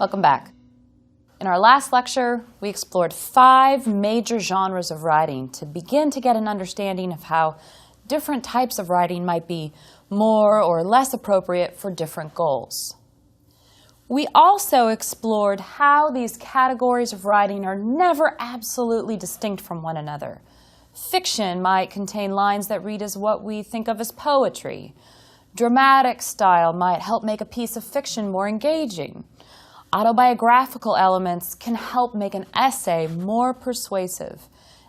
Welcome back. In our last lecture, we explored 5 major genres of writing to begin to get an understanding of how different types of writing might be more or less appropriate for different goals. We also explored how these categories of writing are never absolutely distinct from one another. Fiction might contain lines that read as what we think of as poetry. Dramatic style might help make a piece of fiction more engaging. Autobiographical elements can help make an essay more persuasive.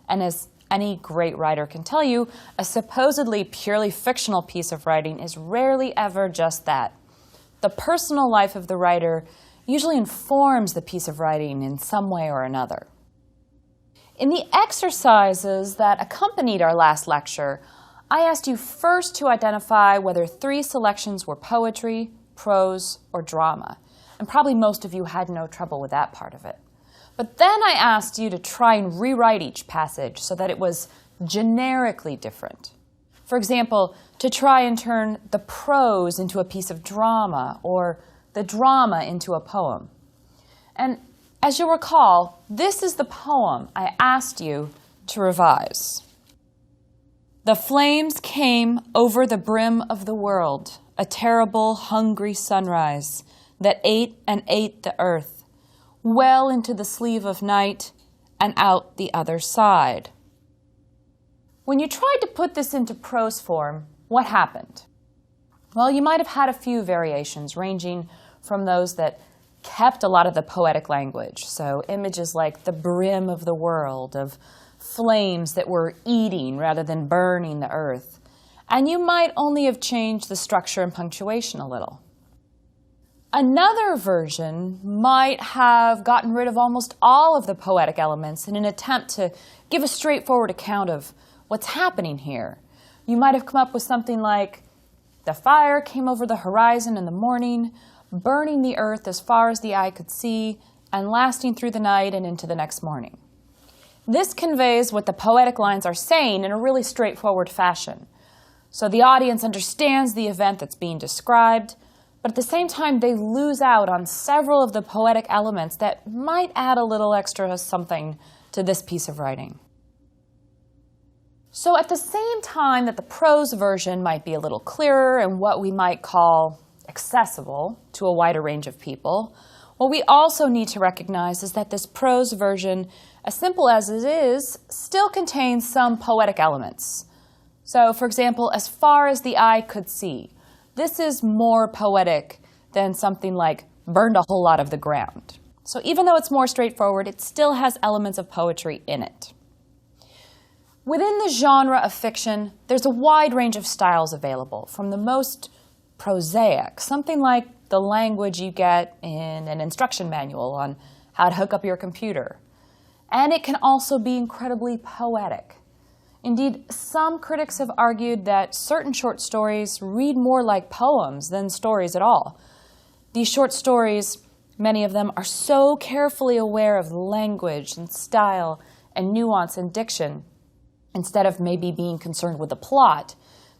And as any great writer can tell you, a supposedly purely fictional piece of writing is rarely ever just that. The personal life of the writer usually informs the piece of writing in some way or another. In the exercises that accompanied our last lecture, I asked you first to identify whether 3 selections were poetry, prose, or drama. And probably most of you had no trouble with that part of it. But then I asked you to try and rewrite each passage so that it was generically different. For example, to try and turn the prose into a piece of drama or the drama into a poem. And as you'll recall, this is the poem I asked you to revise. The flames came over the brim of the world, a terrible, hungry sunrise that ate and ate the earth, well into the sleeve of night and out the other side. When you tried to put this into prose form, what happened? Well, you might have had a few variations, ranging from those that kept a lot of the poetic language. So images like the brim of the world, of flames that were eating rather than burning the earth. And you might only have changed the structure and punctuation a little. Another version might have gotten rid of almost all of the poetic elements in an attempt to give a straightforward account of what's happening here. You might have come up with something like, the fire came over the horizon in the morning, burning the earth as far as the eye could see, and lasting through the night and into the next morning. This conveys what the poetic lines are saying in a really straightforward fashion. So the audience understands the event that's being described, but at the same time they lose out on several of the poetic elements that might add a little extra something to this piece of writing. So at the same time that the prose version might be a little clearer and what we might call accessible to a wider range of people, what we also need to recognize is that this prose version, as simple as it is, still contains some poetic elements. So, for example, as far as the eye could see, this is more poetic than something like burned a whole lot of the ground. So even though it's more straightforward, it still has elements of poetry in it. Within the genre of fiction, there's a wide range of styles available, from the most prosaic, something like the language you get in an instruction manual on how to hook up your computer. And it can also be incredibly poetic. Indeed, some critics have argued that certain short stories read more like poems than stories at all. These short stories, many of them, are so carefully aware of language and style and nuance and diction, instead of maybe being concerned with the plot,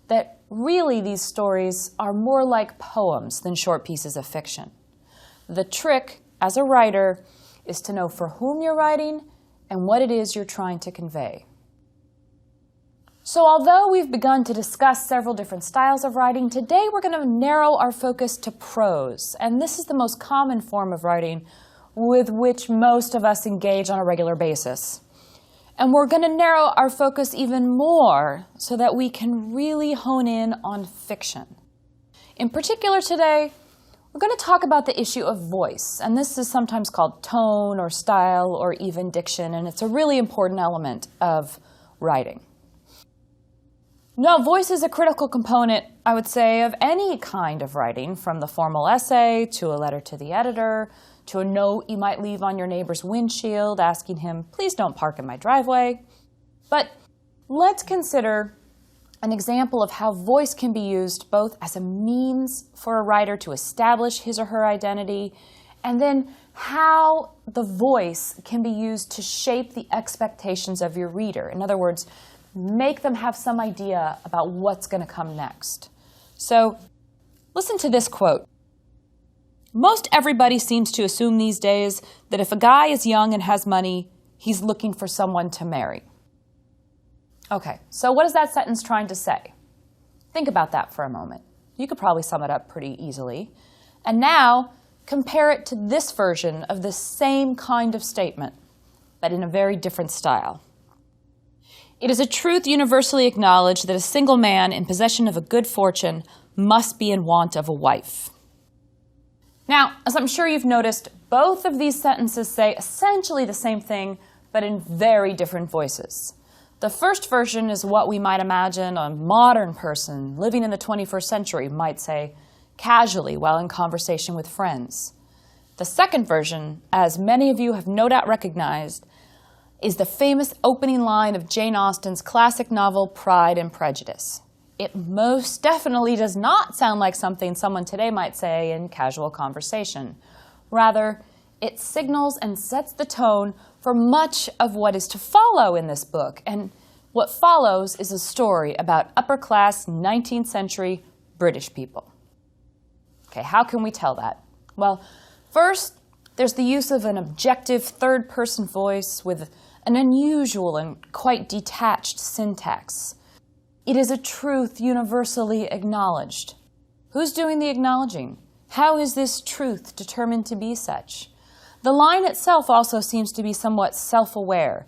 that really these stories are more like poems than short pieces of fiction. The trick, as a writer, is to know for whom you're writing and what it is you're trying to convey. So although we've begun to discuss several different styles of writing, today we're going to narrow our focus to prose. And this is the most common form of writing with which most of us engage on a regular basis. And we're going to narrow our focus even more so that we can really hone in on fiction. In particular today, we're going to talk about the issue of voice. And this is sometimes called tone or style or even diction, and it's a really important element of writing. Now, voice is a critical component, I would say, of any kind of writing, from the formal essay to a letter to the editor, to a note you might leave on your neighbor's windshield asking him, please don't park in my driveway. But let's consider an example of how voice can be used both as a means for a writer to establish his or her identity, and then how the voice can be used to shape the expectations of your reader. In other words, make them have some idea about what's going to come next. So listen to this quote. Most everybody seems to assume these days that if a guy is young and has money, he's looking for someone to marry. Okay, so what is that sentence trying to say? Think about that for a moment. You could probably sum it up pretty easily. And now, compare it to this version of the same kind of statement, but in a very different style. It is a truth universally acknowledged that a single man in possession of a good fortune must be in want of a wife. Now, as I'm sure you've noticed, both of these sentences say essentially the same thing, but in very different voices. The first version is what we might imagine a modern person living in the 21st century might say casually while in conversation with friends. The second version, as many of you have no doubt recognized, is the famous opening line of Jane Austen's classic novel Pride and Prejudice. It most definitely does not sound like something someone today might say in casual conversation. Rather, it signals and sets the tone for much of what is to follow in this book. And what follows is a story about upper-class 19th century British people. Okay, how can we tell that? Well, first, there's the use of an objective third-person voice with an unusual and quite detached syntax. It is a truth universally acknowledged. Who's doing the acknowledging? How is this truth determined to be such? The line itself also seems to be somewhat self-aware.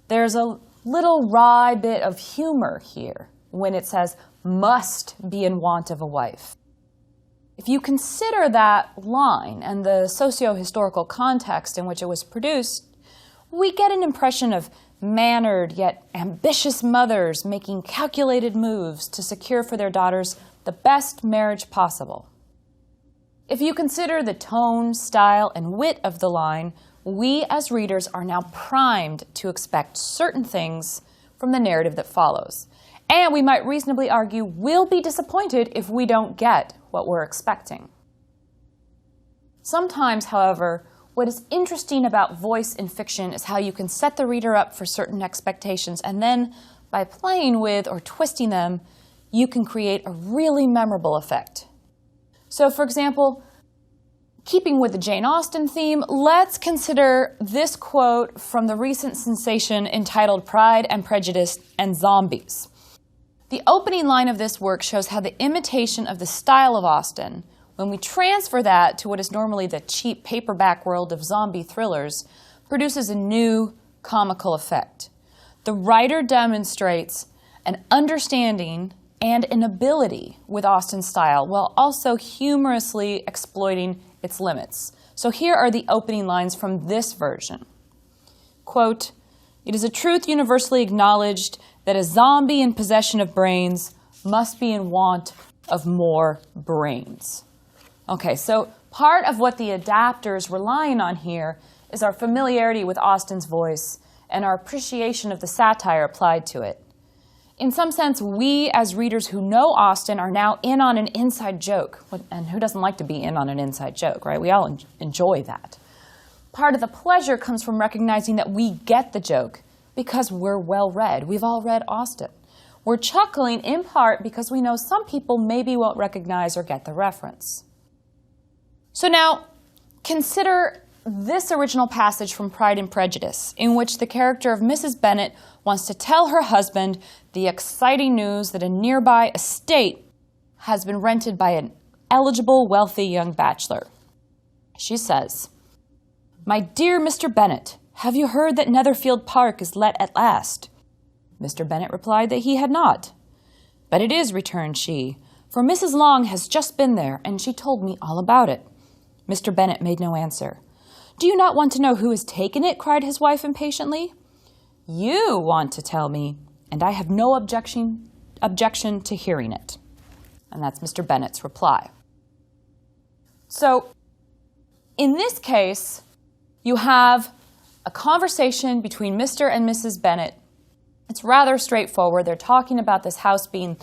There's a little wry bit of humor here when it says, must be in want of a wife. If you consider that line and the socio-historical context in which it was produced, we get an impression of mannered yet ambitious mothers making calculated moves to secure for their daughters the best marriage possible. If you consider the tone, style, and wit of the line, we as readers are now primed to expect certain things from the narrative that follows. And we might reasonably argue we'll be disappointed if we don't get what we're expecting. Sometimes, however, what is interesting about voice in fiction is how you can set the reader up for certain expectations, and then, by playing with or twisting them, you can create a really memorable effect. So, for example, keeping with the Jane Austen theme, let's consider this quote from the recent sensation entitled Pride and Prejudice and Zombies. The opening line of this work shows how the imitation of the style of Austen, when we transfer that to what is normally the cheap paperback world of zombie thrillers, produces a new comical effect. The writer demonstrates an understanding and an ability with Austen's style while also humorously exploiting its limits. So here are the opening lines from this version. Quote, "It is a truth universally acknowledged that a zombie in possession of brains must be in want of more brains." Okay, so part of what the adapter is relying on here is our familiarity with Austen's voice and our appreciation of the satire applied to it. In some sense, we as readers who know Austen are now in on an inside joke. And who doesn't like to be in on an inside joke, right? We all enjoy that. Part of the pleasure comes from recognizing that we get the joke because we're well-read. We've all read Austen. We're chuckling in part because we know some people maybe won't recognize or get the reference. So now, consider this original passage from Pride and Prejudice, in which the character of Mrs. Bennet wants to tell her husband the exciting news that a nearby estate has been rented by an eligible, wealthy young bachelor. She says, "My dear Mr. Bennet, have you heard that Netherfield Park is let at last?" Mr. Bennet replied that he had not. "But it is," returned she, "for Mrs. Long has just been there, and she told me all about it." Mr. Bennet made no answer. "Do you not want to know who has taken it?" cried his wife impatiently. "You want to tell me, and I have no objection to hearing it." And that's Mr. Bennet's reply. So, in this case, you have a conversation between Mr. and Mrs. Bennet. It's rather straightforward. They're talking about this house being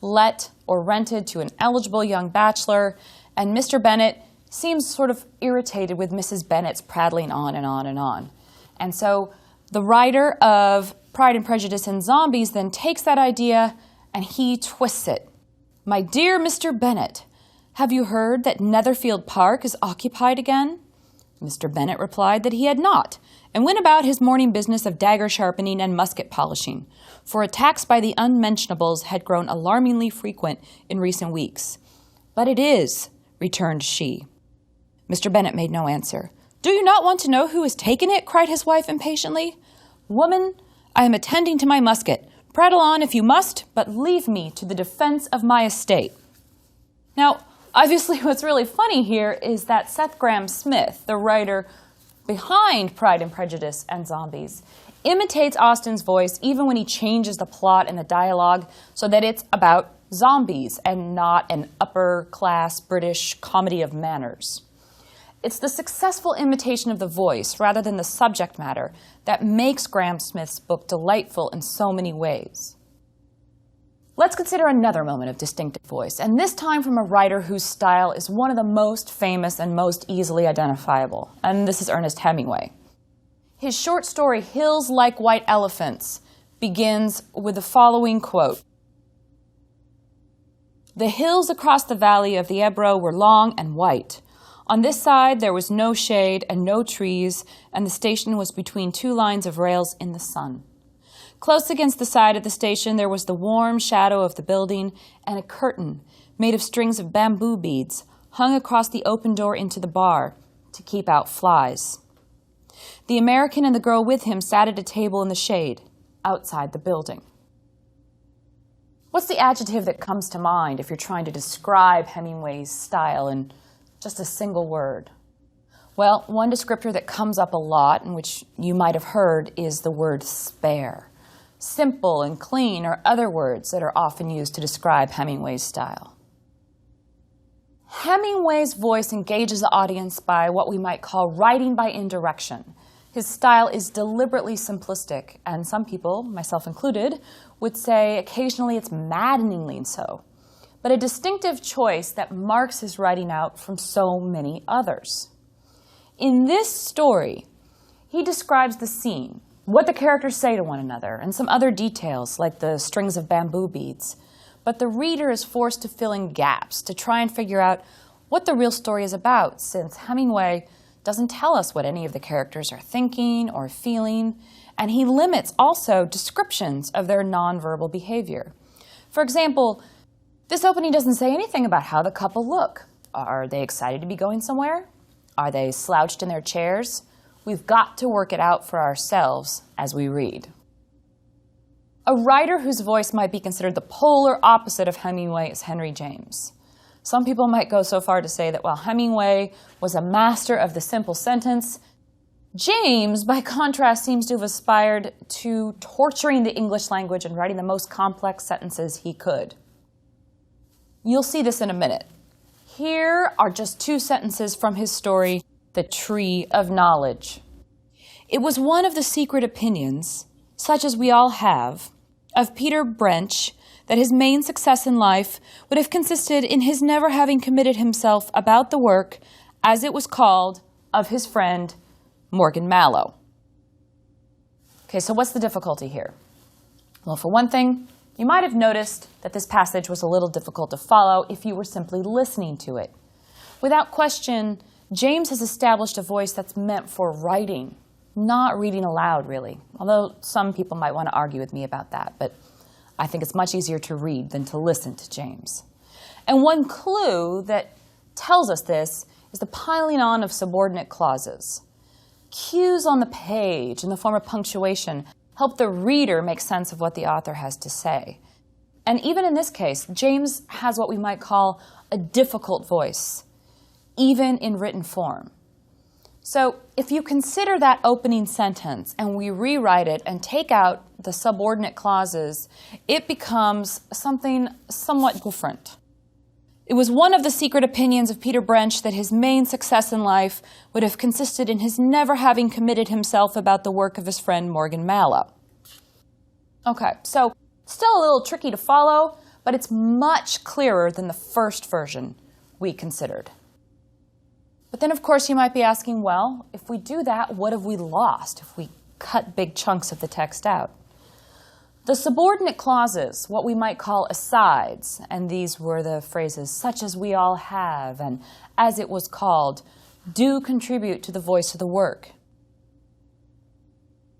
let or rented to an eligible young bachelor, and Mr. Bennet seems sort of irritated with Mrs. Bennet's prattling on and on and on. And so the writer of Pride and Prejudice and Zombies then takes that idea and he twists it. "My dear Mr. Bennet, "Have you heard that Netherfield Park is occupied again?" Mr. Bennet replied that he had not, and went about his morning business of dagger sharpening and musket polishing, for attacks by the unmentionables had grown alarmingly frequent in recent weeks. "But it is," returned she. Mr. Bennet made no answer. "Do you not want to know who has taken it?" cried his wife impatiently. "Woman, I am attending to my musket. Prattle on if you must, but leave me to the defense of my estate." Now, obviously what's really funny here is that Seth Grahame-Smith, the writer behind Pride and Prejudice and Zombies, imitates Austen's voice even when he changes the plot and the dialogue so that it's about zombies and not an upper-class British comedy of manners. It's the successful imitation of the voice rather than the subject matter that makes Grahame-Smith's book delightful in so many ways. Let's consider another moment of distinctive voice, and this time from a writer whose style is one of the most famous and most easily identifiable, and this is Ernest Hemingway. His short story, Hills Like White Elephants, begins with the following quote: "The hills across the valley of the Ebro were long and white. On this side there was no shade and no trees, and the station was between two lines of rails in the sun. Close against the side of the station there was the warm shadow of the building, and a curtain made of strings of bamboo beads hung across the open door into the bar to keep out flies. The American and the girl with him sat at a table in the shade outside the building." What's the adjective that comes to mind if you're trying to describe Hemingway's style in just a single word? Well, one descriptor that comes up a lot, and which you might have heard, is the word spare. Simple and clean are other words that are often used to describe Hemingway's style. Hemingway's voice engages the audience by what we might call writing by indirection. His style is deliberately simplistic, and some people, myself included, would say occasionally it's maddeningly so, but a distinctive choice that marks his writing out from so many others. In this story, he describes the scene, what the characters say to one another, and some other details like the strings of bamboo beads. But the reader is forced to fill in gaps to try and figure out what the real story is about, since Hemingway doesn't tell us what any of the characters are thinking or feeling, and he limits also descriptions of their nonverbal behavior. For example, this opening doesn't say anything about how the couple look. Are they excited to be going somewhere? Are they slouched in their chairs? We've got to work it out for ourselves as we read. A writer whose voice might be considered the polar opposite of Hemingway is Henry James. Some people might go so far to say that while Hemingway was a master of the simple sentence, James, by contrast, seems to have aspired to torturing the English language and writing the most complex sentences he could. You'll see this in a minute. Here are just two sentences from his story, The Tree of Knowledge. "It was one of the secret opinions, such as we all have, of Peter Brench, that his main success in life would have consisted in his never having committed himself about the work, as it was called, of his friend Morgan Mallow." Okay, so what's the difficulty here? Well, for one thing, you might have noticed that this passage was a little difficult to follow if you were simply listening to it. Without question, James has established a voice that's meant for writing, not reading aloud, really. Although some people might want to argue with me about that, but I think it's much easier to read than to listen to James. And one clue that tells us this is the piling on of subordinate clauses. Cues on the page in the form of punctuation help the reader make sense of what the author has to say. And even in this case, James has what we might call a difficult voice, even in written form. So if you consider that opening sentence and we rewrite it and take out the subordinate clauses, it becomes something somewhat different. "It was one of the secret opinions of Peter Brench that his main success in life would have consisted in his never having committed himself about the work of his friend Morgan Mallow." Okay, so still a little tricky to follow, but it's much clearer than the first version we considered. But then, of course, you might be asking, well, if we do that, what have we lost if we cut big chunks of the text out? The subordinate clauses, what we might call asides, and these were the phrases such as we all have and as it was called, do contribute to the voice of the work.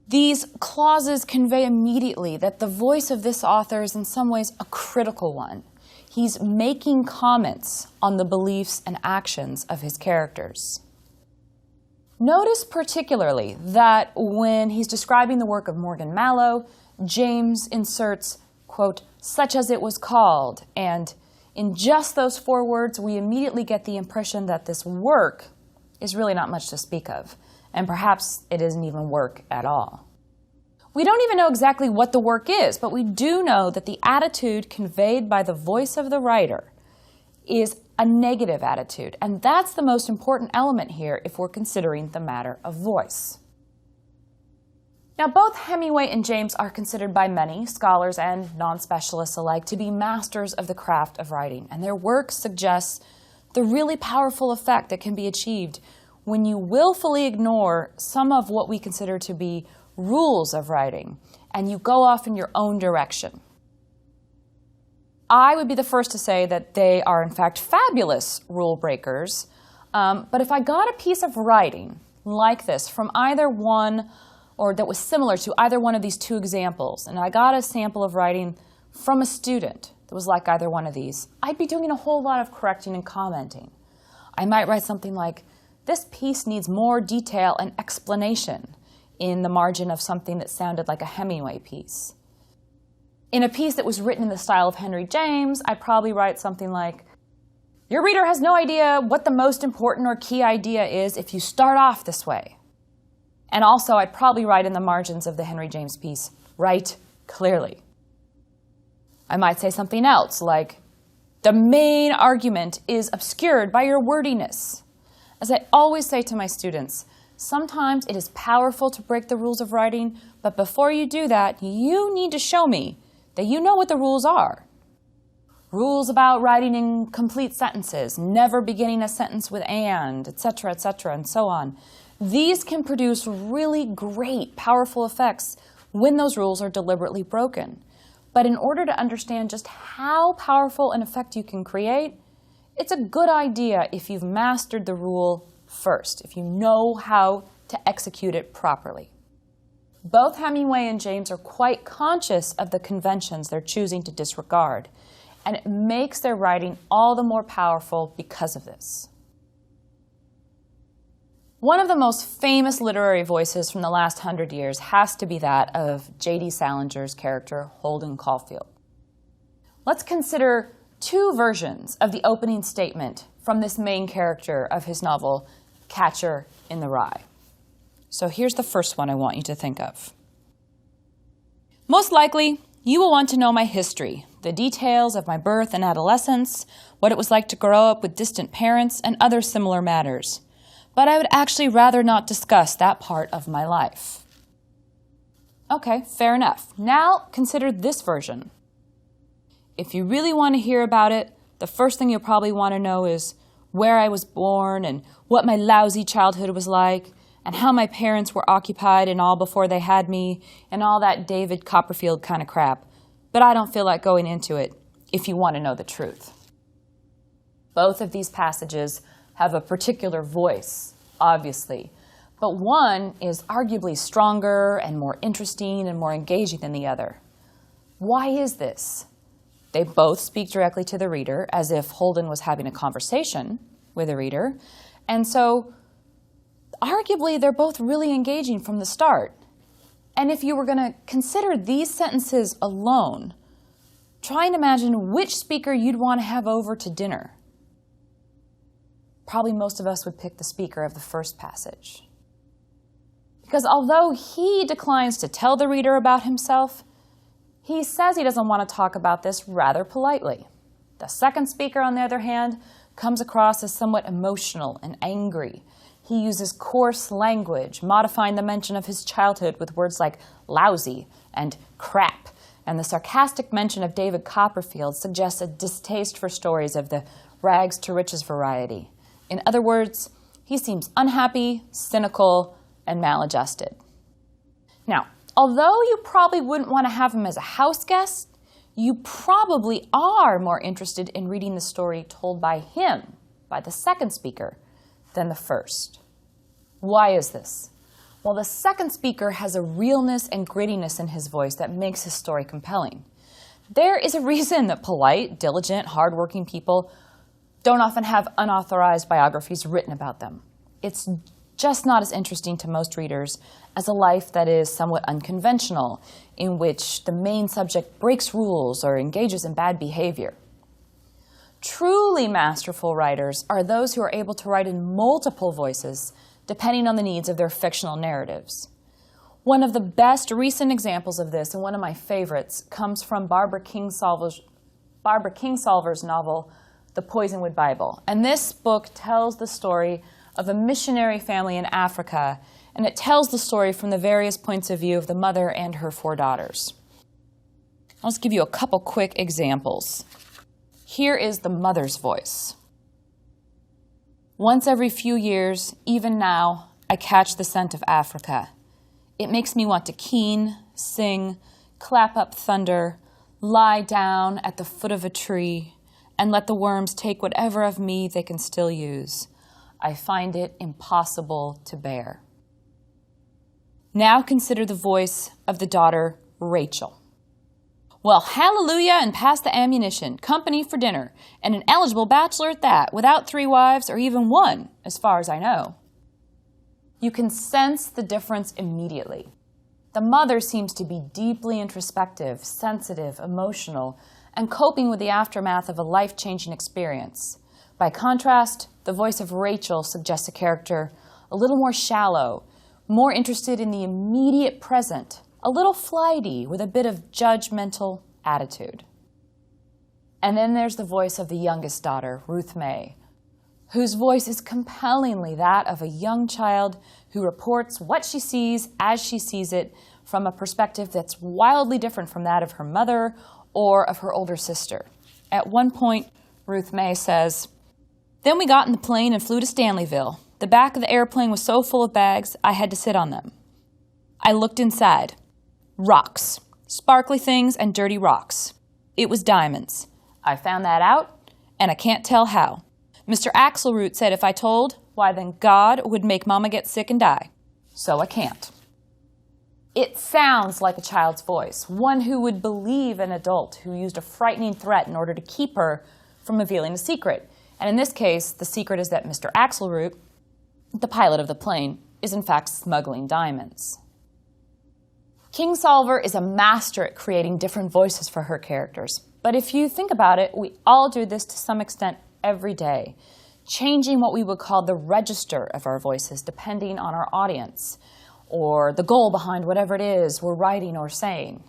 These clauses convey immediately that the voice of this author is in some ways a critical one. He's making comments on the beliefs and actions of his characters. Notice particularly that when he's describing the work of Morgan Mallow, James inserts, quote, such as it was called, and in just those 4 words, we immediately get the impression that this work is really not much to speak of, and perhaps it isn't even work at all. We don't even know exactly what the work is, but we do know that the attitude conveyed by the voice of the writer is a negative attitude, and that's the most important element here if we're considering the matter of voice. Now, both Hemingway and James are considered by many, scholars and non-specialists alike, to be masters of the craft of writing, and their work suggests the really powerful effect that can be achieved when you willfully ignore some of what we consider to be rules of writing, and you go off in your own direction. I would be the first to say that they are, in fact, fabulous rule breakers, but if I got a piece of writing like this from either one or that was similar to either one of these 2 examples, and I got a sample of writing from a student that was like either one of these, I'd be doing a whole lot of correcting and commenting. I might write something like, this piece needs more detail and explanation in the margin of something that sounded like a Hemingway piece. In a piece that was written in the style of Henry James, I'd probably write something like, your reader has no idea what the most important or key idea is if you start off this way. And also, I'd probably write in the margins of the Henry James piece, write clearly. I might say something else, like, the main argument is obscured by your wordiness. As I always say to my students, sometimes it is powerful to break the rules of writing, but before you do that, you need to show me that you know what the rules are. Rules about writing in complete sentences, never beginning a sentence with and, etc., and so on. These can produce really great, powerful effects when those rules are deliberately broken. But in order to understand just how powerful an effect you can create, it's a good idea if you've mastered the rule first, if you know how to execute it properly. Both Hemingway and James are quite conscious of the conventions they're choosing to disregard, and it makes their writing all the more powerful because of this. One of the most famous literary voices from the last 100 years has to be that of J.D. Salinger's character, Holden Caulfield. Let's consider 2 versions of the opening statement from this main character of his novel, Catcher in the Rye. So here's the first one I want you to think of. Most likely, you will want to know my history, the details of my birth and adolescence, what it was like to grow up with distant parents, and other similar matters. But I would actually rather not discuss that part of my life. Okay, fair enough. Now consider this version. If you really want to hear about it, the first thing you'll probably want to know is where I was born and what my lousy childhood was like and how my parents were occupied and all before they had me and all that David Copperfield kind of crap. But I don't feel like going into it if you want to know the truth. Both of these passages have a particular voice, obviously, but one is arguably stronger and more interesting and more engaging than the other. Why is this? They both speak directly to the reader, as if Holden was having a conversation with the reader, and so arguably they're both really engaging from the start. And if you were going to consider these sentences alone, try and imagine which speaker you'd want to have over to dinner. Probably most of us would pick the speaker of the first passage. Because although he declines to tell the reader about himself, he says he doesn't want to talk about this rather politely. The second speaker, on the other hand, comes across as somewhat emotional and angry. He uses coarse language, modifying the mention of his childhood with words like lousy and crap. And the sarcastic mention of David Copperfield suggests a distaste for stories of the rags to riches variety. In other words, he seems unhappy, cynical, and maladjusted. Now, Although you probably wouldn't want to have him as a house guest, you probably are more interested in reading the story told by him, by the second speaker, than the first. Why is this? Well, the second speaker has a realness and grittiness in his voice that makes his story compelling. There is a reason that polite, diligent, hardworking people don't often have unauthorized biographies written about them. It's just not as interesting to most readers as a life that is somewhat unconventional, in which the main subject breaks rules or engages in bad behavior. Truly masterful writers are those who are able to write in multiple voices, depending on the needs of their fictional narratives. One of the best recent examples of this, and one of my favorites, comes from Barbara Kingsolver's novel, The Poisonwood Bible. And this book tells the story of a missionary family in Africa, and it tells the story from the various points of view of the mother and her 4 daughters. I'll just give you a couple quick examples. Here is the mother's voice. Once every few years, even now, I catch the scent of Africa. It makes me want to keen, sing, clap up thunder, lie down at the foot of a tree, and let the worms take whatever of me they can still use. I find it impossible to bear. Now consider the voice of the daughter, Rachel. Well, hallelujah, and pass the ammunition, company for dinner, and an eligible bachelor at that, without 3 wives or even 1, as far as I know. You can sense the difference immediately. The mother seems to be deeply introspective, sensitive, emotional, and coping with the aftermath of a life-changing experience. By contrast, the voice of Rachel suggests a character a little more shallow, more interested in the immediate present, a little flighty with a bit of judgmental attitude. And then there's the voice of the youngest daughter, Ruth May, whose voice is compellingly that of a young child who reports what she sees as she sees it from a perspective that's wildly different from that of her mother or of her older sister. At one point, Ruth May says, "Then we got in the plane and flew to Stanleyville. The back of the airplane was so full of bags, I had to sit on them. I looked inside. Rocks. Sparkly things and dirty rocks. It was diamonds. I found that out, and I can't tell how. Mr. Axelrod said if I told, why then God would make Mama get sick and die. So I can't." It sounds like a child's voice, one who would believe an adult who used a frightening threat in order to keep her from revealing a secret. And in this case, the secret is that Mr. Axelrod, the pilot of the plane, is in fact smuggling diamonds. Kingsolver is a master at creating different voices for her characters. But if you think about it, we all do this to some extent every day, changing what we would call the register of our voices depending on our audience or the goal behind whatever it is we're writing or saying.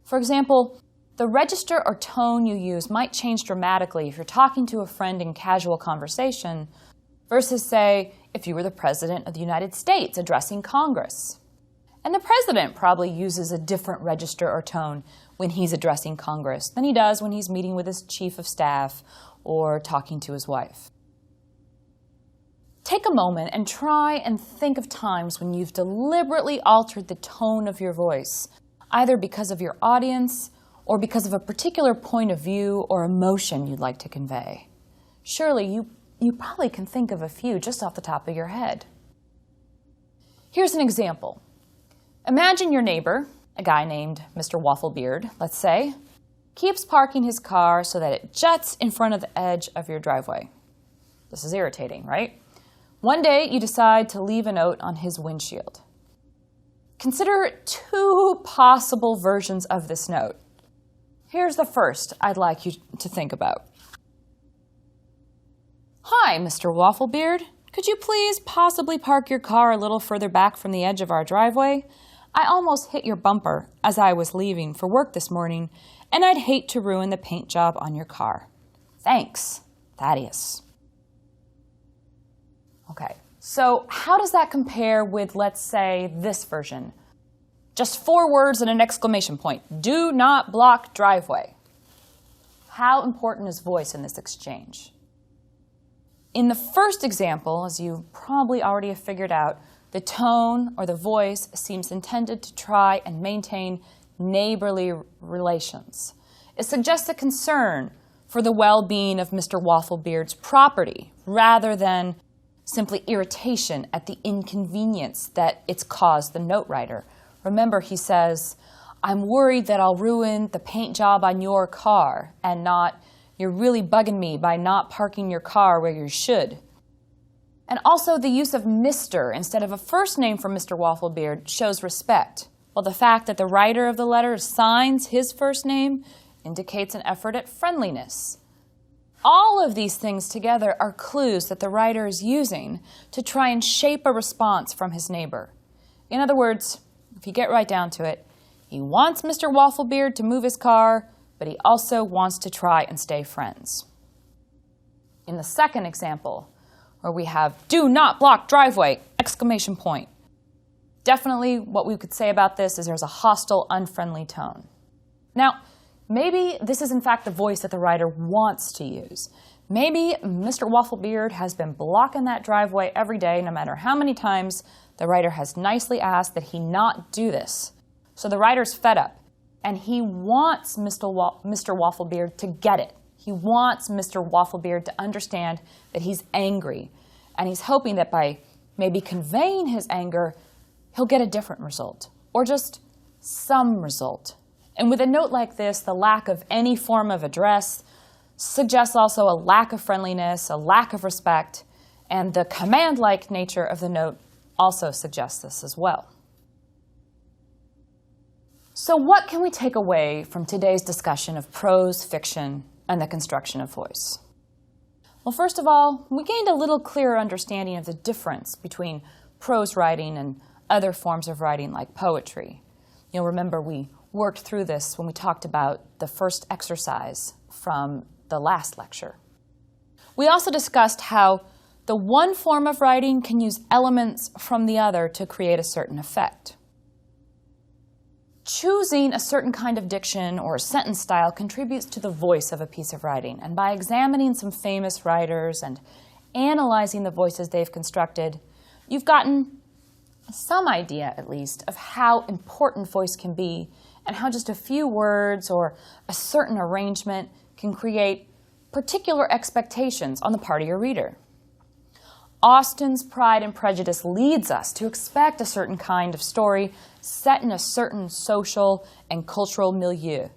For example, the register or tone you use might change dramatically if you're talking to a friend in casual conversation versus, say, if you were the President of the United States addressing Congress. And the President probably uses a different register or tone when he's addressing Congress than he does when he's meeting with his Chief of Staff or talking to his wife. Take a moment and try and think of times when you've deliberately altered the tone of your voice, either because of your audience or because of a particular point of view or emotion you'd like to convey. Surely you probably can think of a few just off the top of your head. Here's an example. Imagine your neighbor, a guy named Mr. Wafflebeard, let's say, keeps parking his car so that it juts in front of the edge of your driveway. This is irritating, right? One day, you decide to leave a note on his windshield. Consider 2 possible versions of this note. Here's the first I'd like you to think about. "Hi, Mr. Wafflebeard. Could you please possibly park your car a little further back from the edge of our driveway? I almost hit your bumper as I was leaving for work this morning, and I'd hate to ruin the paint job on your car. Thanks, Thaddeus." Okay, so how does that compare with, let's say, this version? Just 4 words and an exclamation point. "Do not block driveway." How important is voice in this exchange? In the first example, as you probably already have figured out, the tone or the voice seems intended to try and maintain neighborly relations. It suggests a concern for the well-being of Mr. Wafflebeard's property, rather than simply irritation at the inconvenience that it's caused the note writer. Remember, he says, "I'm worried that I'll ruin the paint job on your car," and not, "You're really bugging me by not parking your car where you should." And also the use of Mr. instead of a first name for Mr. Wafflebeard shows respect, while the fact that the writer of the letter signs his first name indicates an effort at friendliness. All of these things together are clues that the writer is using to try and shape a response from his neighbor. In other words, if you get right down to it, he wants Mr. Wafflebeard to move his car, but he also wants to try and stay friends. In the second example, where we have "do not block driveway!" exclamation point. Definitely what we could say about this is there's a hostile, unfriendly tone. Now, maybe this is in fact the voice that the writer wants to use. Maybe Mr. Wafflebeard has been blocking that driveway every day, no matter how many times the writer has nicely asked that he not do this. So the writer's fed up, and he wants Mr. Wafflebeard to get it. He wants Mr. Wafflebeard to understand that he's angry, and he's hoping that by maybe conveying his anger, he'll get a different result, or just some result. And with a note like this, the lack of any form of address suggests also a lack of friendliness, a lack of respect, and the command-like nature of the note also suggests this as well. So what can we take away from today's discussion of prose fiction and the construction of voice? Well, first of all, we gained a little clearer understanding of the difference between prose writing and other forms of writing like poetry. You'll remember we worked through this when we talked about the first exercise from the last lecture. We also discussed how the one form of writing can use elements from the other to create a certain effect. Choosing a certain kind of diction or sentence style contributes to the voice of a piece of writing, and by examining some famous writers and analyzing the voices they've constructed, you've gotten some idea, at least, of how important voice can be and how just a few words or a certain arrangement can create particular expectations on the part of your reader. Austen's Pride and Prejudice leads us to expect a certain kind of story set in a certain social and cultural milieu.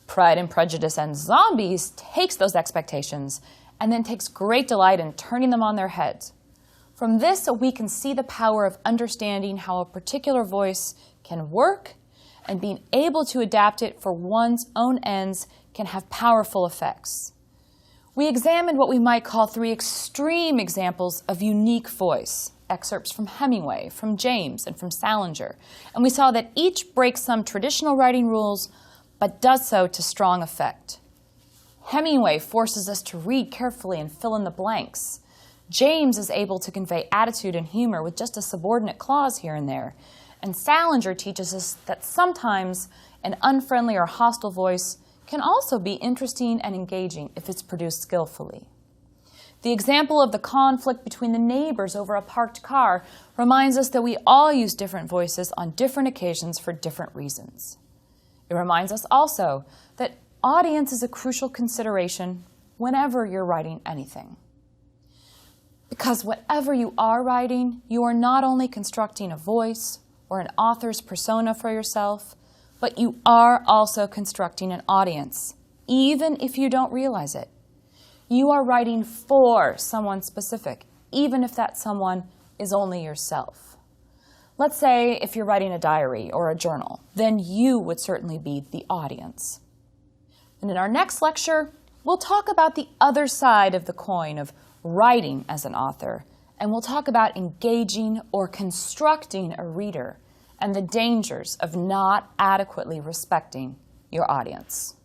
Pride and Prejudice and Zombies takes those expectations and then takes great delight in turning them on their heads. From this, we can see the power of understanding how a particular voice can work, and being able to adapt it for one's own ends can have powerful effects. We examined what we might call 3 extreme examples of unique voice, excerpts from Hemingway, from James, and from Salinger, and we saw that each breaks some traditional writing rules, but does so to strong effect. Hemingway forces us to read carefully and fill in the blanks. James is able to convey attitude and humor with just a subordinate clause here and there, and Salinger teaches us that sometimes an unfriendly or hostile voice can also be interesting and engaging if it's produced skillfully. The example of the conflict between the neighbors over a parked car reminds us that we all use different voices on different occasions for different reasons. It reminds us also that audience is a crucial consideration whenever you're writing anything. Because whatever you are writing, you are not only constructing a voice or an author's persona for yourself, but you are also constructing an audience, even if you don't realize it. You are writing for someone specific, even if that someone is only yourself. Let's say if you're writing a diary or a journal, then you would certainly be the audience. And in our next lecture, we'll talk about the other side of the coin of writing as an author, and we'll talk about engaging or constructing a reader and the dangers of not adequately respecting your audience.